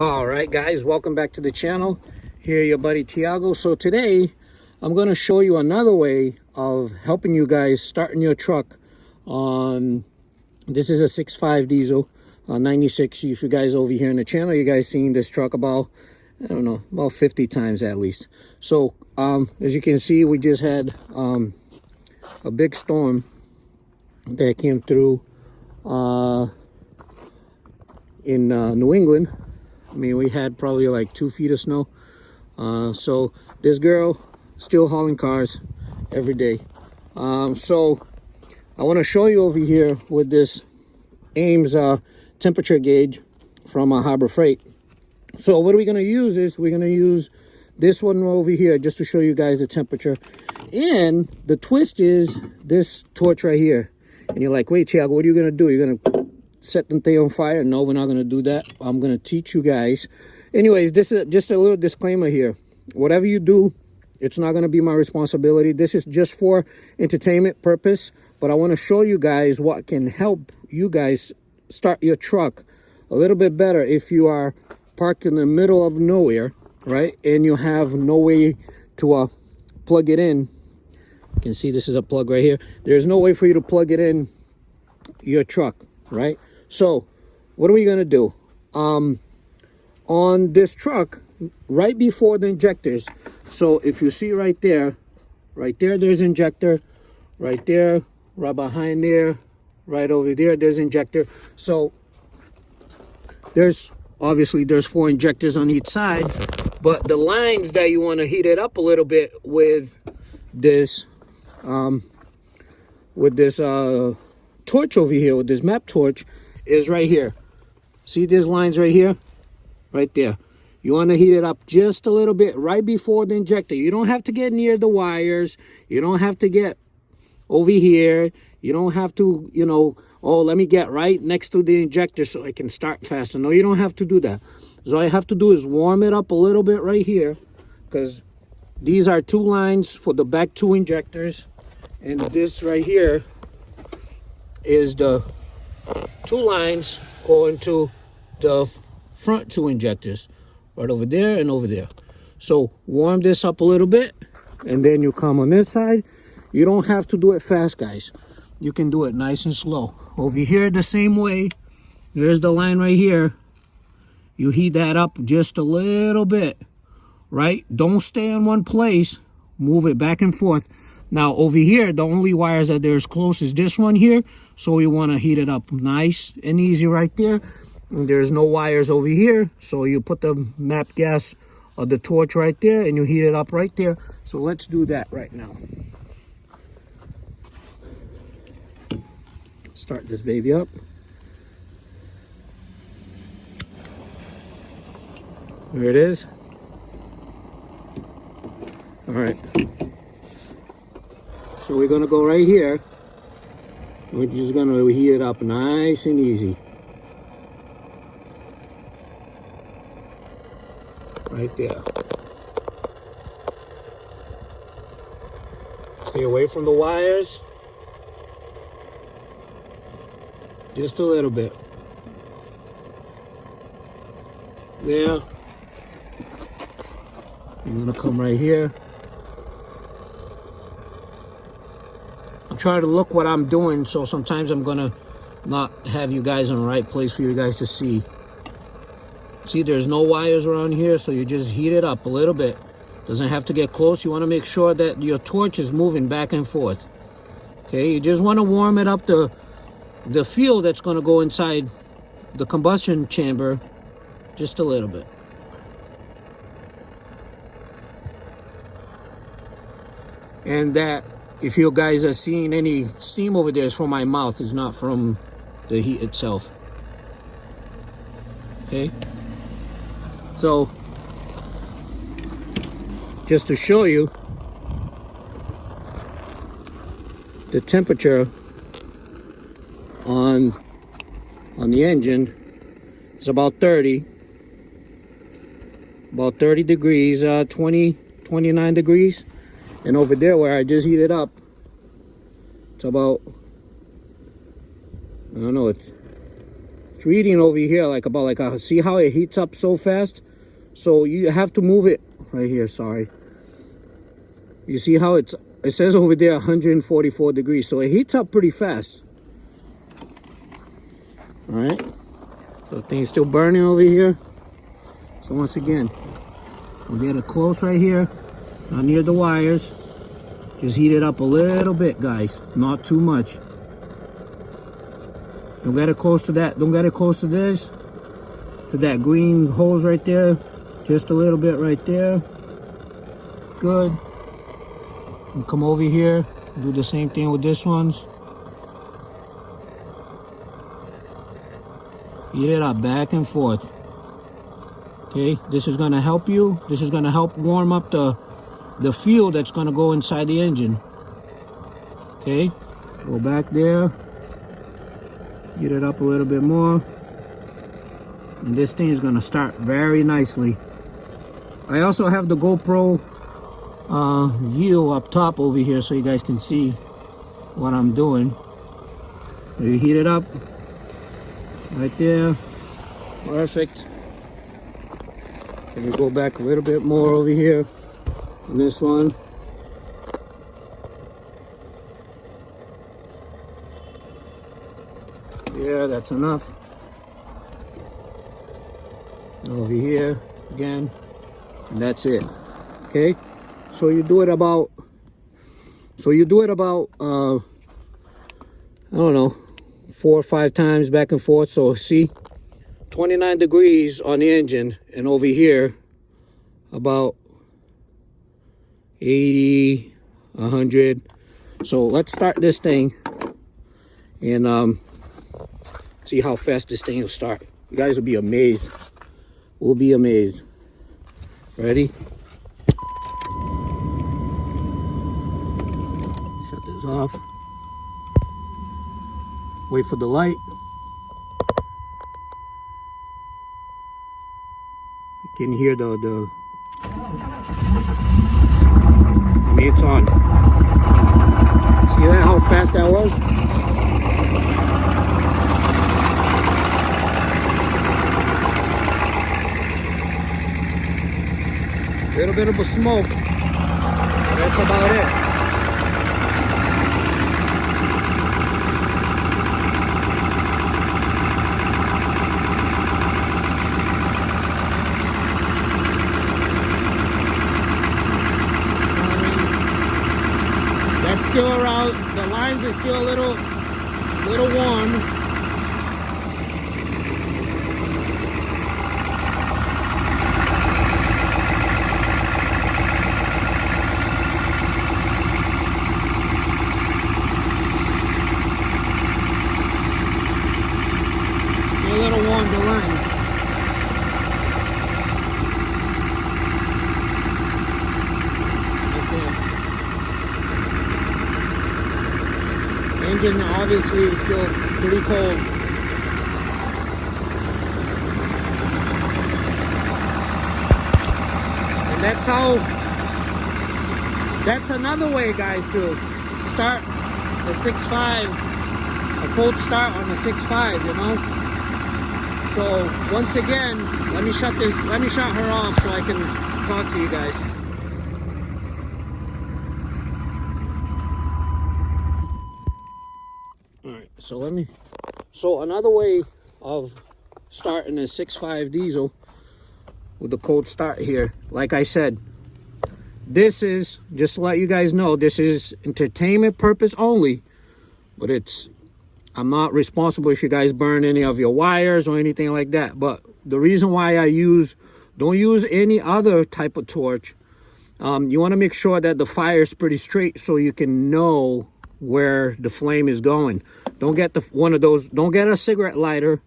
All right, guys, welcome back to the channel. Here, your buddy Tiago. So today I'm going to show you another way of helping you guys starting your truck on this is a 6.5 diesel 96. If you guys over here in the channel, you guys seen this truck about, I don't know, about 50 times at least. So as you can see, we just had a big storm that came through in New England. I mean, we had probably like 2 feet of snow. So this girl still hauling cars every day. So I want to show you over here with this Ames temperature gauge from Harbor Freight. So what are we going to use is we're going to use this one over here just to show you guys the temperature. And the twist is this torch right here. And you're like, wait, Tiago, what are you going to do? You're going to set the thing on fire? No, we're not going to do that. I'm going to teach you guys. Anyways, this is just a little disclaimer here. Whatever you do, it's not going to be my responsibility. This is just for entertainment purpose. But I want to show you guys what can help you guys start your truck a little bit better if you are parked in the middle of nowhere, right? And you have no way to plug it in. You can see this is a plug right here. There's no way for you to plug it in your truck, right? So what are we going to do? On this truck, right before the injectors. So if you see right there, there's injector. Right there, right behind there, right over there, there's injector. So there's 4 injectors on each side. But the lines that you want to heat it up a little bit with this torch over here, with this map torch, is right here. See these lines right here? Right there. You want to heat it up just a little bit right before the injector. You don't have to get near the wires. You don't have to get over here. You don't have to, you know, oh, let me get right next to the injector so I can start faster. No, you don't have to do that. So all I have to do is warm it up a little bit right here, because these are 2 lines for the back 2 injectors. And this right here is the 2 lines going to the front 2 injectors, right over there and over there. So warm this up a little bit, and then you come on this side. You don't have to do it fast, guys. You can do it nice and slow. Over here the same way. There's the line right here. You heat that up just a little bit, right? Don't stay in one place. Move it back and forth. Now over here, the only wires that are as close is this one here. So you want to heat it up nice and easy right there. And there's no wires over here. So you put the map gas or the torch right there and you heat it up right there. So let's do that right now. Start this baby up. There it is. All right. So we're gonna go right here. We're just gonna heat it up nice and easy. Right there. Stay away from the wires. Just a little bit. There. I'm gonna come right here. I'm trying to look what I'm doing, so sometimes I'm gonna not have you guys in the right place for you guys to see. See, there's no wires around here, so you just heat it up a little bit. Doesn't have to get close. You want to make sure that your torch is moving back and forth. Okay, you just want to warm it up the fuel that's going to go inside the combustion chamber just a little bit. And that, if you guys are seeing any steam over there, it's from my mouth. It's not from the heat itself. Okay. So, just to show you the temperature on the engine, it's about 30 degrees, 29 degrees. And over there where I just heated up, it's about, I don't know, it's It's reading over here like about like a, see how it heats up so fast? So you have to move it right here, sorry. You see how it says over there 144 degrees, so it heats up pretty fast. All right, so the thing's still burning over here. So once again, we'll get it close right here, not near the wires. Just heat it up a little bit, guys, not too much. Don't get it close to that, don't get it close to this, to that green hose right there. Just a little bit right there. Good. And come over here, do the same thing with this ones. Heat it up back and forth. Okay, this is gonna help you. This is gonna help warm up the fuel that's gonna go inside the engine. Okay, go back there. Heat it up a little bit more. And this thing is gonna start very nicely. I also have the GoPro view up top over here so you guys can see what I'm doing. So you heat it up right there. Perfect. And we go back a little bit more over here on this one. Yeah, that's enough. Over here again, and that's it. Okay, so you do it about I don't know, 4 or 5 times back and forth. So see, 29 degrees on the engine, and over here about 80, 100. So let's start this thing and see how fast this thing will start. You guys will be amazed. We'll be amazed. Ready? Shut this off. Wait for the light. You can hear the I mean, it's on. See that, how fast that was? A little bit of a smoke. That's about it. That's still around. The lines are still a little warm. A little warm, the line. The engine obviously is still pretty cold. And that's another way, guys, to start the 6.5, a cold start on the 6.5, you know? So once again, let me shut her off so I can talk to you guys. All right, so another way of starting a 6.5 diesel with the cold start here, like I said, this is, just to let you guys know, this is entertainment purpose only, but I'm not responsible if you guys burn any of your wires or anything like that. But the reason why don't use any other type of torch. You want to make sure that the fire is pretty straight so you can know where the flame is going. Don't get don't get a cigarette lighter,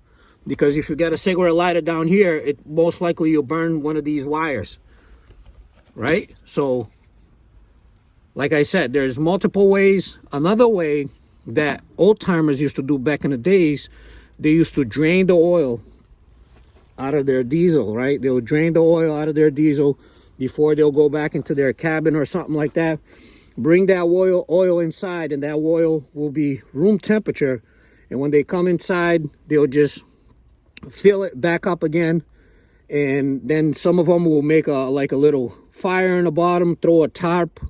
because if you get a cigarette lighter down here, it most likely you'll burn one of these wires, right? So like I said, there's multiple ways. Another way that old timers used to do back in the days, they used to drain the oil out of their diesel, right? They'll drain the oil out of their diesel before they'll go back into their cabin or something like that. Bring that oil inside, and that oil will be room temperature. And when they come inside, they'll just fill it back up again. And then some of them will make a little fire in the bottom, throw a tarp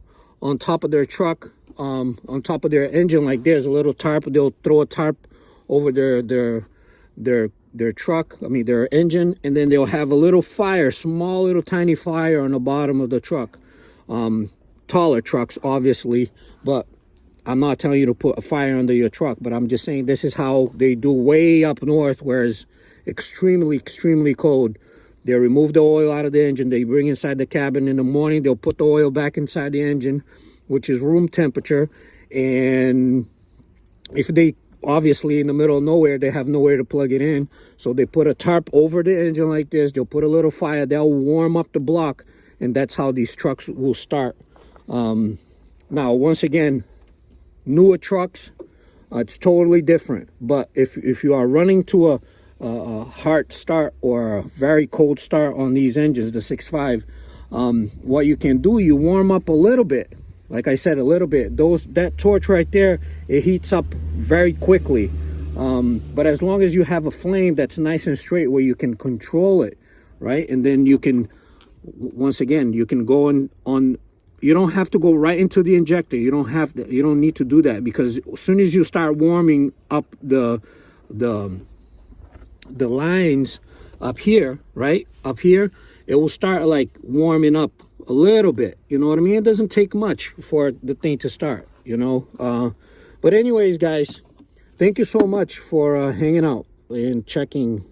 on top of their truck, on top of their engine. Like there's a little tarp, they'll throw a tarp over their truck, their engine, and then they'll have a little fire, small little tiny fire on the bottom of the truck. Taller trucks, obviously, but I'm not telling you to put a fire under your truck, but I'm just saying this is how they do way up north, where it's extremely, extremely cold. They remove the oil out of the engine, they bring inside the cabin in the morning, they'll put the oil back inside the engine, which is room temperature. And if they, obviously in the middle of nowhere, they have nowhere to plug it in, so they put a tarp over the engine like this, they'll put a little fire, they'll warm up the block, and that's how these trucks will start. Now, once again, newer trucks, it's totally different. But if you are running to a hard start or a very cold start on these engines, the 6.5, what you can do, you warm up a little bit. Like I said, a little bit. That torch right there, it heats up very quickly. But as long as you have a flame that's nice and straight where you can control it, right? And then you can, once again, you can go on. You don't have to go right into the injector. You don't need to do that, because as soon as you start warming up the lines up here, right up here, it will start like warming up a little bit. You know what I mean? It doesn't take much for the thing to start, you know. But anyways, guys, thank you so much for hanging out and checking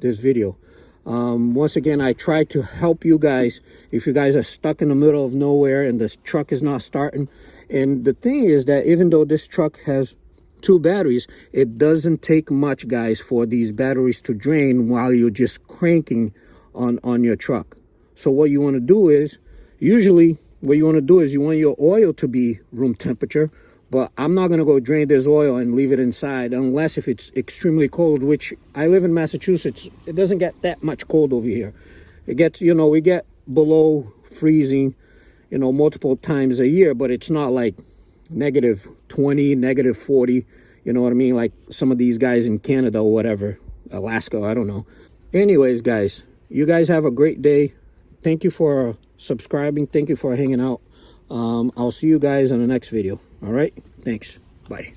this video. Once again, I try to help you guys if you guys are stuck in the middle of nowhere and this truck is not starting. And the thing is that even though this truck has 2 batteries, it doesn't take much, guys, for these batteries to drain while you're just cranking on your truck. So what you want to do is, usually what you want to do is you want your oil to be room temperature, but I'm not going to go drain this oil and leave it inside unless if it's extremely cold, which I live in Massachusetts. It doesn't get that much cold over here. It gets, you know, we get below freezing, you know, multiple times a year, but it's not like -20, -40, you know what I mean? Like some of these guys in Canada or whatever, Alaska, I don't know. Anyways, guys, you guys have a great day. Thank you for subscribing. Thank you for hanging out. I'll see you guys on the next video. All right. Thanks. Bye.